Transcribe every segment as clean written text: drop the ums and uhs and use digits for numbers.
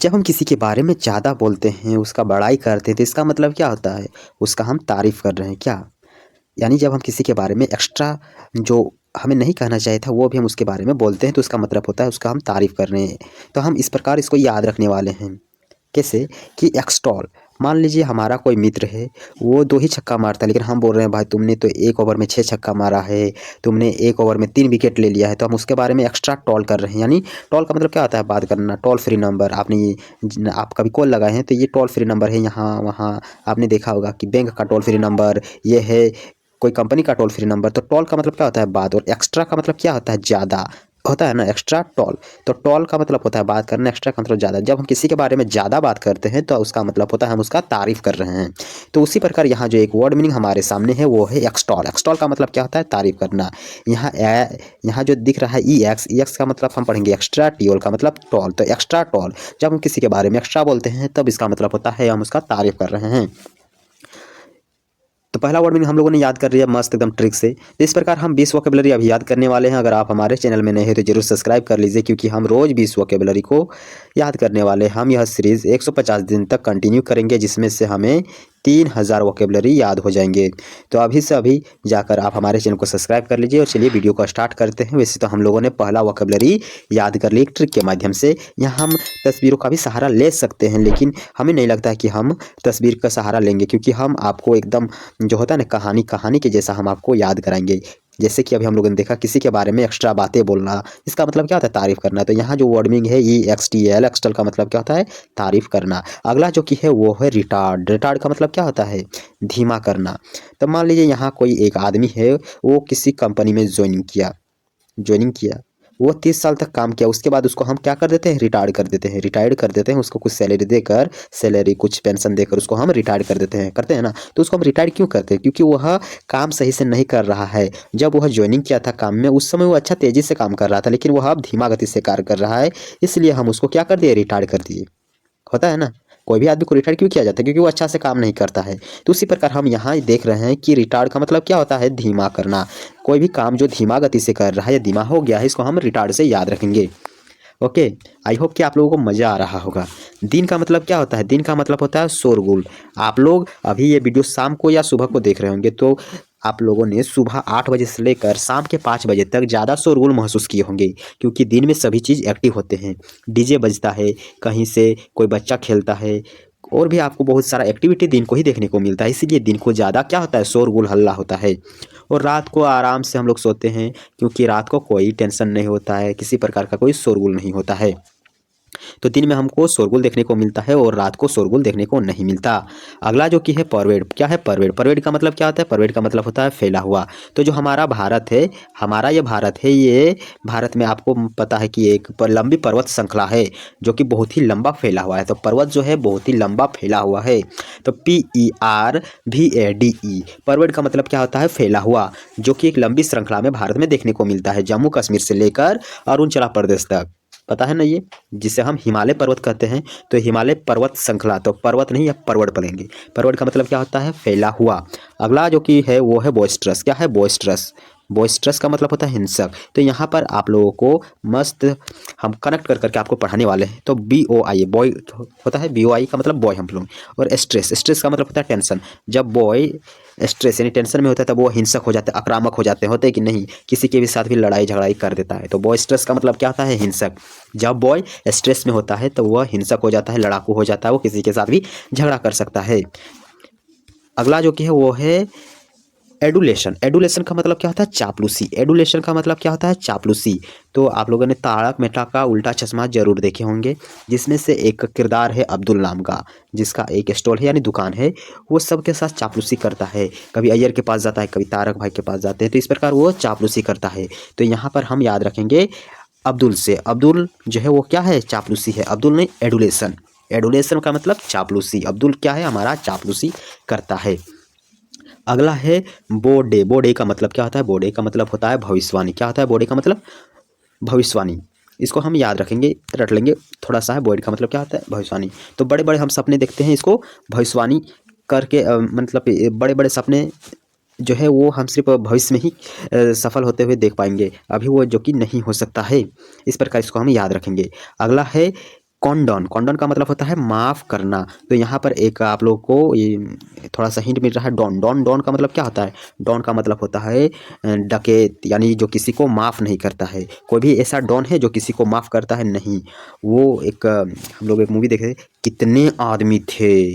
जब हम किसी के बारे में ज़्यादा बोलते हैं, उसका बड़ाई करते हैं, तो इसका मतलब क्या होता है? उसका हम तारीफ़ कर रहे हैं क्या? यानी जब हम किसी के बारे में एक्स्ट्रा जो हमें नहीं कहना चाहिए था, वो भी हम उसके बारे में बोलते हैं, तो उसका मतलब होता है उसका हम तारीफ़ कर रहे हैं। तो हम इस प्रकार इसको याद रखने वाले हैं। कैसे? कि एक्सटॉल, मान लीजिए हमारा कोई मित्र है, वो 2 ही छक्का मारता है, लेकिन हम बोल रहे हैं भाई तुमने तो 1 ओवर में 6 छक्का मारा है, तुमने 1 ओवर में 3 विकेट ले लिया है, तो हम उसके बारे में एक्स्ट्रा टॉल कर रहे हैं। यानी टॉल का मतलब क्या होता है? बात करना, टोल फ्री नंबर। आपने ये आप कभी कॉल लगाए हैं तो ये टोल फ्री नंबर है, यहाँ-वहाँ आपने देखा होगा कि बैंक का टोल फ्री नंबर, ये है कोई कंपनी का टोल फ्री नंबर। तो टॉल का मतलब क्या होता है? बात। और एक्स्ट्रा का मतलब क्या होता है? ज़्यादा होता है ना, एक्स्ट्रा टॉल। तो टॉल का मतलब होता है बात करना, एक्स्ट्रा का मतलब ज़्यादा। जब हम किसी के बारे में ज़्यादा बात करते हैं तो उसका मतलब होता है हम उसका तारीफ़ कर रहे हैं। तो उसी प्रकार यहाँ जो एक वर्ड मीनिंग हमारे सामने है वो है एक्सटॉल। एक्सटॉल का मतलब क्या होता है? तारीफ़ करना। यहाँ जो दिख रहा है ई एक्स का मतलब हम पढ़ेंगे एक्स्ट्रा, टीओल का मतलब टॉल। तो एक्स्ट्रा टॉल, जब हम किसी के बारे में एक्स्ट्रा बोलते हैं तब इसका मतलब होता है हम उसका तारीफ़ कर रहे हैं। तो पहला वर्ड मीनिंग हम लोगों ने याद कर लिया मस्त एकदम ट्रिक से। तो इस प्रकार हम 20 वोकैबुलरी अभी याद करने वाले हैं। अगर आप हमारे चैनल में नए हैं तो जरूर सब्सक्राइब कर लीजिए, क्योंकि हम रोज़ 20 वोकैबुलरी को याद करने वाले हैं। हम यह सीरीज़ 150 दिन तक कंटिन्यू करेंगे, जिसमें से हमें 3000 वोकैबुलरी याद हो जाएंगे। तो अभी से अभी जाकर आप हमारे चैनल को सब्सक्राइब कर लीजिए। और चलिए वीडियो को स्टार्ट करते हैं। वैसे तो हम लोगों ने पहला वोकैबुलरी याद कर ली एक ट्रिक के माध्यम से। यहाँ हम तस्वीरों का भी सहारा ले सकते हैं, लेकिन हमें नहीं लगता कि हम तस्वीर का सहारा लेंगे, क्योंकि हम आपको एकदम जो होता है ना कहानी कहानी के जैसा हम आपको याद कराएंगे। जैसे कि अभी हम लोगों ने देखा किसी के बारे में एक्स्ट्रा बातें बोलना, इसका मतलब क्या होता है? तारीफ़ करना। तो यहाँ जो वर्ड मीनिंग है ई एक्स टी एल, एक्सटल का मतलब क्या होता है? तारीफ़ करना। अगला जो कि है वो है रिटार्ड। रिटार्ड का मतलब क्या होता है? धीमा करना। तो मान लीजिए यहाँ कोई एक आदमी है, वो किसी कंपनी में ज्वाइनिंग किया, वो 30 साल तक काम किया, उसके बाद उसको हम क्या कर देते हैं? रिटायर्ड कर देते हैं। रिटायर्ड कर देते हैं, उसको कुछ सैलरी देकर, सैलरी कुछ पेंशन देकर उसको हम रिटायर्ड कर देते हैं, करते हैं ना। तो उसको हम रिटायर्ड क्यों करते हैं? क्योंकि वह काम सही से नहीं कर रहा है। जब वह ज्वाइनिंग किया था काम में, उस समय वो अच्छा तेज़ी से काम कर रहा था, लेकिन वह अब धीमा गति से कार्य कर रहा है, इसलिए हम उसको क्या कर दिए? रिटायर्ड कर दिए। होता है ना, कोई भी आदमी को रिटायर्ड क्यों किया जाता है? क्योंकि वो अच्छा से काम नहीं करता है। तो उसी प्रकार हम यहाँ देख रहे हैं कि रिटायर्ड का मतलब क्या होता है? धीमा करना। कोई भी काम जो धीमा गति से कर रहा है या धीमा हो गया है, इसको हम रिटायर्ड से याद रखेंगे। ओके, आई होप कि आप लोगों को मज़ा आ रहा होगा। दिन का मतलब क्या होता है? दिन का मतलब होता है शोरगुल। आप लोग अभी ये वीडियो शाम को या सुबह को देख रहे होंगे, तो आप लोगों ने सुबह 8 बजे से लेकर शाम के 5 बजे तक ज़्यादा शोरगुल महसूस किए होंगे, क्योंकि दिन में सभी चीज़ एक्टिव होते हैं। डीजे बजता है, कहीं से कोई बच्चा खेलता है, और भी आपको बहुत सारा एक्टिविटी दिन को ही देखने को मिलता है। इसीलिए दिन को ज़्यादा क्या होता है? शोरगुल हल्ला होता है। और रात को आराम से हम लोग सोते हैं, क्योंकि रात को कोई टेंशन नहीं होता है, किसी प्रकार का कोई शोरगुल नहीं होता है। तो दिन में हमको शोरगुल देखने को मिलता है और रात को शोरगुल देखने को नहीं मिलता। अगला जो कि है परवेड। क्या है परवेड? परवेड का मतलब क्या होता है? परवेड का मतलब होता है फैला हुआ। तो जो हमारा भारत है, हमारा ये भारत है, ये भारत में आपको पता है कि एक लंबी पर्वत श्रृंखला है, जो कि बहुत ही लंबा फैला हुआ है। तो पर्वत जो है बहुत ही लंबा फैला हुआ है। तो PERVADE, परवेड का मतलब क्या होता है? फैला हुआ, जो कि एक लंबी श्रृंखला में भारत में देखने को मिलता है, जम्मू कश्मीर से लेकर अरुणाचल प्रदेश तक। पता है ना ये, जिसे हम हिमालय पर्वत कहते हैं। तो हिमालय पर्वत श्रृंखला, तो पर्वत नहीं, अब पर्वत पढ़ेंगे। पर्वत का मतलब क्या होता है? फैला हुआ। अगला जो कि है वो है बॉइस्ट्रस। क्या है? बॉइस्ट्रस। बॉइस्ट्रस का मतलब होता है हिंसक। तो यहाँ पर आप लोगों को मस्त हम कनेक्ट कर करके आपको पढ़ाने वाले हैं। तो BOI बॉय होता है, BOI का मतलब बॉय हम लोग। और स्ट्रेस, स्ट्रेस का मतलब होता है टेंशन। जब बॉय स्ट्रेस यानी टेंशन में होता है तब वो हिंसक हो जाते हैं, आक्रामक हो जाते हैं, होते हैं कि नहीं? किसी के भी साथ भी लड़ाई झगड़ाई कर देता है। तो बॉय स्ट्रेस का मतलब क्या होता है? हिंसक। जब बॉय स्ट्रेस में होता है तो वह हिंसक हो जाता है, लड़ाकू हो जाता है, वो किसी के साथ भी झगड़ा कर सकता है। अगला जो कि है वो है एडुलेशन। एडुलेशन का मतलब क्या होता है? चापलूसी। एडुलेशन का मतलब क्या होता है? चापलूसी। तो आप लोगों ने तारक मेहता का उल्टा चश्मा जरूर देखे होंगे, जिसमें से एक किरदार है अब्दुल नाम का, जिसका एक स्टॉल है यानी दुकान है। वो सबके साथ चापलूसी करता है, कभी अय्यर के पास जाता है, कभी तारक भाई के पास जाते हैं। तो इस प्रकार वो चापलूसी करता है। तो यहाँ पर हम याद रखेंगे अब्दुल से। अब्दुल जो है वो क्या है? चापलूसी है। अब्दुल नहीं, एडुलेशन। एडुलेशन का मतलब चापलूसी। अब्दुल क्या है? हमारा चापलूसी करता है। अगला है बोडे। बोडे का मतलब क्या होता है? बोडे का मतलब होता है भविष्यवाणी। क्या होता है बोडे का मतलब? भविष्यवाणी। इसको हम याद रखेंगे, रट लेंगे थोड़ा सा है। बोडे का मतलब क्या होता है? भविष्यवाणी। तो बड़े बड़े हम सपने देखते हैं, इसको भविष्यवाणी करके मतलब बड़े बड़े सपने जो है वो हम सिर्फ भविष्य में ही सफल होते हुए देख पाएंगे, अभी वो जो कि नहीं हो सकता है। इस प्रकार इसको हम याद रखेंगे। अगला है कॉन्डोन, कॉन्डोन का मतलब होता है माफ़ करना। तो यहाँ पर एक आप लोग को ये थोड़ा सा हिंट मिल रहा है, डॉन। डॉन डॉन का मतलब क्या होता है? डॉन का मतलब होता है डकैत, यानी जो किसी को माफ़ नहीं करता है। कोई भी ऐसा डॉन है जो किसी को माफ़ करता है? नहीं। वो एक हम लोग एक मूवी देखे थे, कितने आदमी थे,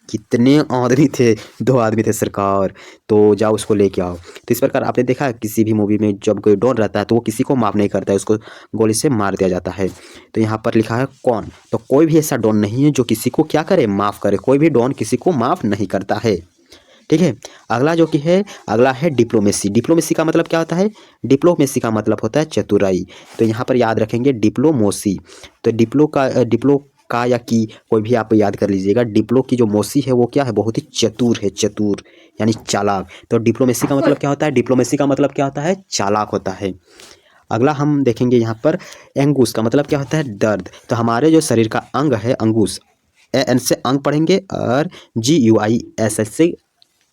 कितने आदमी थे, 2 आदमी थे सरकार, तो जाओ उसको लेके आओ। तो इस प्रकार आपने देखा है किसी भी मूवी में जब कोई डॉन रहता है तो वो किसी को माफ़ नहीं करता है, उसको गोली से मार दिया जाता है। तो यहाँ पर लिखा है कौन, तो कोई भी ऐसा डॉन नहीं है जो किसी को क्या करे, माफ़ करे। कोई भी डॉन किसी को माफ़ नहीं करता है। ठीक है। अगला जो कि है, अगला है डिप्लोमेसी। डिप्लोमेसी का मतलब क्या होता है? डिप्लोमेसी का मतलब होता है चतुराई। तो यहाँ पर याद रखेंगे डिप्लोमोसी। तो डिप्लो का या की कोई भी आप याद कर लीजिएगा। डिप्लो की जो मोसी है वो क्या है? बहुत ही चतुर है, चतुर यानी चालाक। तो डिप्लोमेसी का मतलब क्या होता है? डिप्लोमेसी का मतलब क्या होता है? चालाक होता है। अगला हम देखेंगे यहाँ पर एंगूस का मतलब क्या होता है? दर्द। तो हमारे जो शरीर का अंग है अंगूस, ए एन से अंग पढ़ेंगे और GUIS से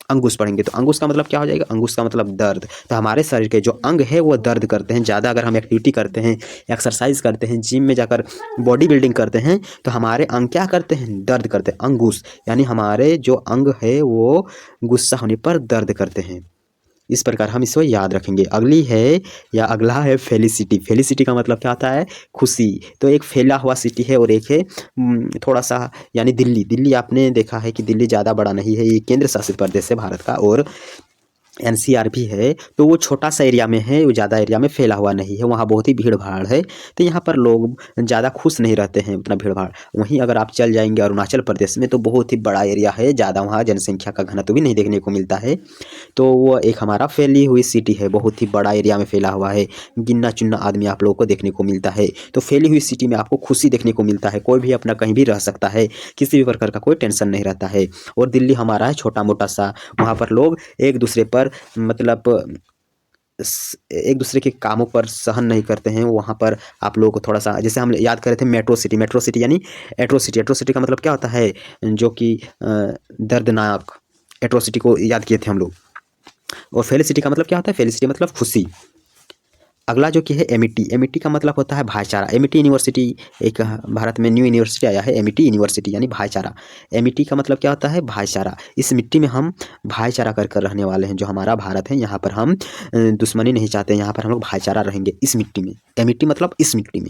अंगूस पढ़ेंगे। तो अंगूस का मतलब क्या हो जाएगा? अंगूस का मतलब दर्द। तो हमारे शरीर के जो अंग है वो दर्द करते हैं ज़्यादा। अगर हम एक्टिविटी करते हैं, एक्सरसाइज करते हैं, जिम में जाकर बॉडी बिल्डिंग करते हैं, तो हमारे अंग क्या करते हैं? दर्द करते हैं। अंगूस यानी हमारे जो अंग है वो गुस्सा होने पर दर्द करते हैं। इस प्रकार हम इसको याद रखेंगे। अगली है या अगला है फेलिसिटी। फेलिसिटी का मतलब क्या होता है? खुशी। तो एक फैला हुआ सिटी है और एक है थोड़ा सा, यानी दिल्ली। दिल्ली आपने देखा है कि दिल्ली ज़्यादा बड़ा नहीं है, ये केंद्र शासित प्रदेश है भारत का। और NCR भी है, तो वो छोटा सा एरिया में है, वो ज़्यादा एरिया में फैला हुआ नहीं है, वहाँ बहुत ही भीड़ भाड़ है। तो यहाँ पर लोग ज़्यादा खुश नहीं रहते हैं उतना भीड़ भाड़। वहीं अगर आप चल जाएंगे अरुणाचल प्रदेश में तो बहुत ही बड़ा एरिया है, ज़्यादा वहाँ जनसंख्या का घनत्व भी नहीं देखने को मिलता है। तो वो एक हमारा फैली हुई सिटी है, बहुत ही बड़ा एरिया में फैला हुआ है, गिनना चुनना आदमी आप लोगों को देखने को मिलता है। तो फैली हुई सिटी में आपको खुशी देखने को मिलता है, कोई भी अपना कहीं भी रह सकता है, किसी भी प्रकार का कोई टेंशन नहीं रहता है। और दिल्ली हमारा है छोटा मोटा सा, वहाँ पर लोग एक दूसरे पर मतलब एक दूसरे के कामों पर सहन नहीं करते हैं। वहाँ पर आप लोगों को थोड़ा सा, जैसे हम याद कर रहे थे मेट्रो सिटी। मेट्रो सिटी यानी एट्रोसिटी। एट्रोसिटी का मतलब क्या होता है? जो कि दर्दनाक। एट्रोसिटी को याद किए थे हम लोग। और फेलिसिटी का मतलब क्या होता है? फेलिसिटी मतलब खुशी। अगला जो कि है एमिटी। एमिटी का मतलब होता है भाईचारा। एमिटी यूनिवर्सिटी एक भारत में न्यू यूनिवर्सिटी आया है, एमिटी यूनिवर्सिटी यानी भाईचारा। एमिटी का मतलब क्या होता है? भाईचारा। इस मिट्टी में हम भाईचारा कर कर रहने वाले हैं। जो हमारा भारत है यहाँ पर हम दुश्मनी नहीं चाहते, यहाँ पर हम लोग भाईचारा रहेंगे इस मिट्टी में। एमिटी मतलब इस मिट्टी में,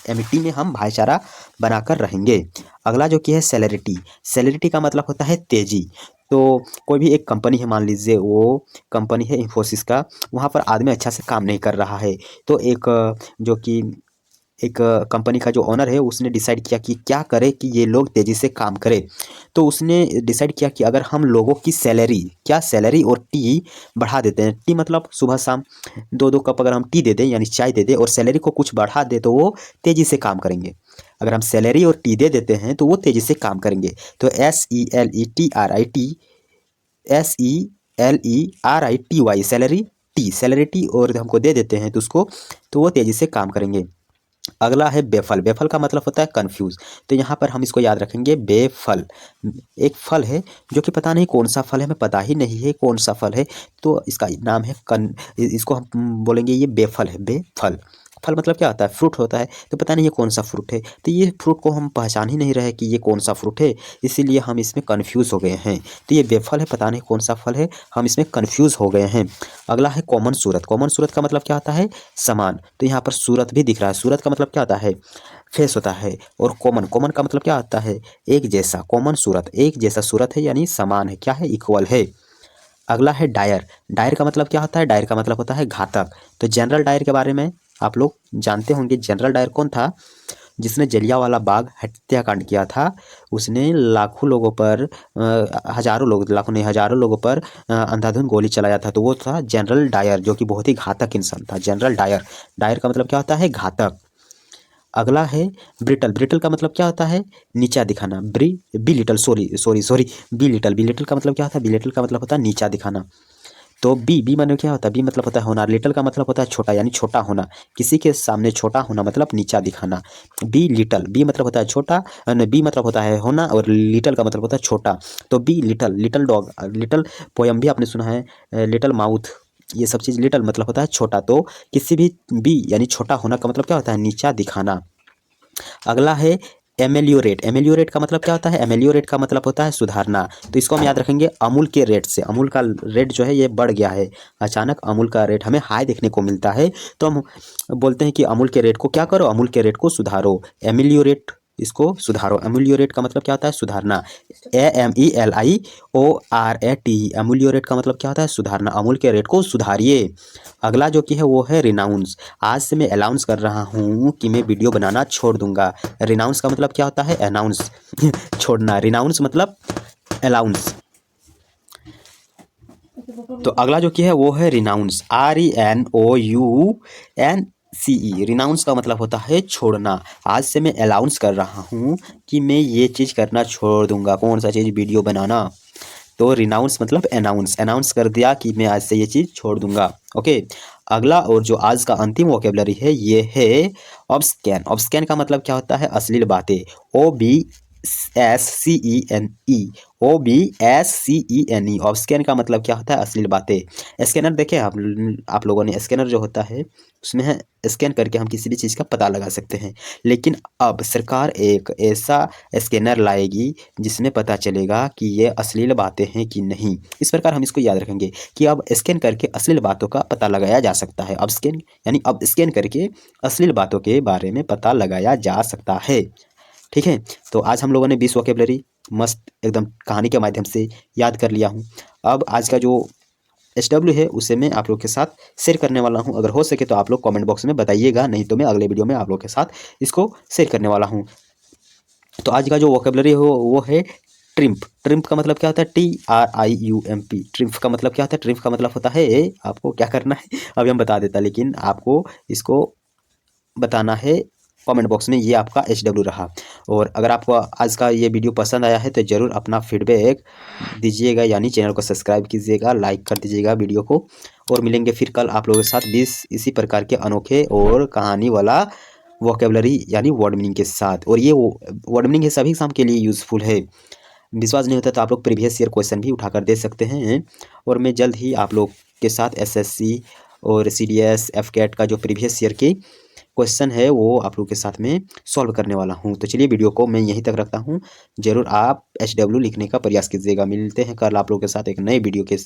एमिटी में हम भाईचारा बनाकर रहेंगे। अगला जो कि है सेलेरिटी। सेलेरिटी का मतलब होता है तेजी। तो कोई भी एक कंपनी है, मान लीजिए वो कंपनी है इन्फोसिस का, वहाँ पर आदमी अच्छा से काम नहीं कर रहा है। तो एक जो कि एक कंपनी का जो ओनर है उसने डिसाइड किया कि क्या करे कि ये लोग तेज़ी से काम करें। तो उसने डिसाइड किया कि अगर हम लोगों की सैलरी, क्या सैलरी और टी बढ़ा देते हैं। टी मतलब सुबह शाम 2-2 कप अगर हम टी दे दें यानी चाय दे दें और सैलरी को कुछ बढ़ा दें तो वो तेज़ी से काम करेंगे। अगर हम सैलरी और टी दे देते हैं तो वो तेज़ी से काम करेंगे। तो SELERITY सैलरी, सैलरी और हमको दे देते हैं तो उसको, तो वो तेज़ी से काम करेंगे। अगला है बेफल। बेफल का मतलब होता है कंफ्यूज। तो यहाँ पर हम इसको याद रखेंगे बेफल। एक फल है जो कि पता नहीं कौन सा फल है, हमें पता ही नहीं है कौन सा फल है, तो इसका नाम है इसको हम बोलेंगे ये बेफल है, बेफल। फल मतलब क्या होता है? फ्रूट होता है। तो पता नहीं ये कौन सा फ्रूट है, तो ये फ्रूट को हम पहचान ही नहीं रहे कि ये कौन सा फ्रूट है, इसीलिए हम इसमें कन्फ्यूज़ हो गए हैं। तो ये बेफल है, पता नहीं कौन सा फल है, हम इसमें कन्फ्यूज़ हो गए हैं। अगला है कॉमन सूरत। कॉमन सूरत का मतलब क्या होता है? समान। तो यहाँ पर सूरत भी दिख रहा है। सूरत का मतलब क्या होता है? फेस होता है। और कॉमन, कॉमन का मतलब क्या होता है? एक जैसा। कॉमन सूरत एक जैसा सूरत है यानी समान है, क्या है? इक्वल है। अगला है डायर। डायर का मतलब क्या होता है? डायर का मतलब होता है घातक। तो जनरल डायर के बारे में आप लोग जानते होंगे। जनरल डायर कौन था? जिसने जलियांवाला बाग हत्याकांड किया था। उसने लाखों लोगों पर हजारों लोग, लाखों नहीं हजारों लोगों पर अंधाधुंध गोली चलाया था। तो वो था जनरल डायर, जो कि बहुत ही घातक इंसान था। General Dyer. डायर का मतलब क्या होता है? घातक। अगला है ब्रिटल। ब्रिटल का मतलब क्या होता है? नीचा दिखाना। Be little, sorry be little. Be little का मतलब क्या होता है? बी लिटल का मतलब होता है नीचा दिखाना। तो बी माने क्या होता है? बी मतलब होता है होना। लिटल का मतलब होता है छोटा, यानी छोटा होना, किसी के सामने छोटा होना मतलब नीचा दिखाना। बी लिटल, बी मतलब होता है छोटा, बी मतलब होता है होना और लिटल का मतलब होता है छोटा। तो be little. Little dog, little poem भी आपने सुना है, लिटल माउथ, ये सब चीज़ लिटल मतलब होता है छोटा। तो किसी भी बी यानी छोटा होना का मतलब क्या होता है? नीचा दिखाना। अगला है एमेलियोरेट। एमेलियोरेट का मतलब क्या होता है? एमेलियोरेट का मतलब होता है सुधारना। तो इसको हम याद रखेंगे अमूल के रेट से। अमूल का रेट जो है ये बढ़ गया है, अचानक अमूल का रेट हमें हाई देखने को मिलता है, तो हम बोलते हैं कि अमूल के रेट को क्या करो? अमूल के रेट को सुधारो। एमेलियोरेट, इसको सुधारो। एमेलियोरेट का मतलब क्या होता है? सुधारना। AMELIORAT। एमेलियोरेट का मतलब क्या होता है? सुधारना। अमूल के रेट को सुधारिए। अगला जो कि है वो है रिनाउंस। आज से मैं अनाउंस कर रहा हूँ कि मैं वीडियो बनाना छोड़ दूंगा। रिनाउंस का मतलब क्या होता है? अनाउंस छोड़ना। रिनाउंस मतलब अलाउंस। तो अगला जो कि है वो है रिनाउंस। RENOUNCE। रिनाउंस का मतलब होता है छोड़ना। आज से मैं अलाउंस कर रहा हूँ कि मैं ये चीज़ करना छोड़ दूंगा। कौन सा चीज़? वीडियो बनाना। तो रिनाउंस मतलब अनाउंस, अनाउंस कर दिया कि मैं आज से ये चीज़ छोड़ दूंगा। ओके। अगला और जो आज का अंतिम वोकेबलरी है ये है ऑब्स्कैन। ऑब्स्कैन का मतलब क्या होता है? अश्लील बातें। OBSCENE। OBSCENE। ऑब्स्कैन का मतलब क्या होता है? अश्लील बातें। स्कैनर देखे आप लोगों ने? स्कैनर जो होता है उसमें है स्कैन करके हम किसी भी चीज़ का पता लगा सकते हैं। लेकिन अब सरकार एक ऐसा स्कैनर लाएगी जिसमें पता चलेगा कि ये अश्लील बातें हैं कि नहीं। इस प्रकार हम इसको याद रखेंगे कि अब स्कैन करके अश्लील बातों का पता लगाया जा सकता है। अब स्कैन यानी अब स्कैन करके अश्लील बातों के बारे में पता लगाया जा सकता है। ठीक है। तो आज हम लोगों ने 20 वोकेबलरी मस्त एकदम कहानी के माध्यम से याद कर लिया हूँ। अब आज का जो SW है उसे मैं आप लोग के साथ शेयर करने वाला हूँ। अगर हो सके तो आप लोग कमेंट बॉक्स में बताइएगा, नहीं तो मैं अगले वीडियो में आप लोग के साथ इसको शेयर करने वाला हूँ। तो आज का जो वोकेबलरी हो वो है ट्रिम्प। ट्रिम्प का मतलब क्या होता है? TRIUMP। ट्रिम्प का मतलब क्या होता है? ट्रिम्प का मतलब होता है, आपको क्या करना है अभी हम बता देता, लेकिन आपको इसको बताना है कमेंट बॉक्स में। ये आपका SW रहा। और अगर आपको आज का ये वीडियो पसंद आया है तो ज़रूर अपना फीडबैक दीजिएगा, यानी चैनल को सब्सक्राइब कीजिएगा, लाइक कर दीजिएगा वीडियो को। और मिलेंगे फिर कल आप लोगों के साथ 20 इसी प्रकार के अनोखे और कहानी वाला वोकेबलरी यानी वर्ड मीनिंग के साथ। और ये वर्ड मीनिंग है सभी एग्जाम के लिए यूज़फुल है। विश्वास नहीं होता तो आप लोग प्रीवियस ईयर क्वेश्चन भी उठाकर दे सकते हैं। और मैं जल्द ही आप लोग के साथ SSC और CDS FCAT का जो प्रीवियस ईयर के क्वेश्चन है वो आप लोग के साथ में सॉल्व करने वाला हूँ। तो चलिए वीडियो को मैं यहीं तक रखता हूँ। ज़रूर आप SW लिखने का प्रयास कीजिएगा। मिलते हैं कल आप लोग के साथ एक नए वीडियो के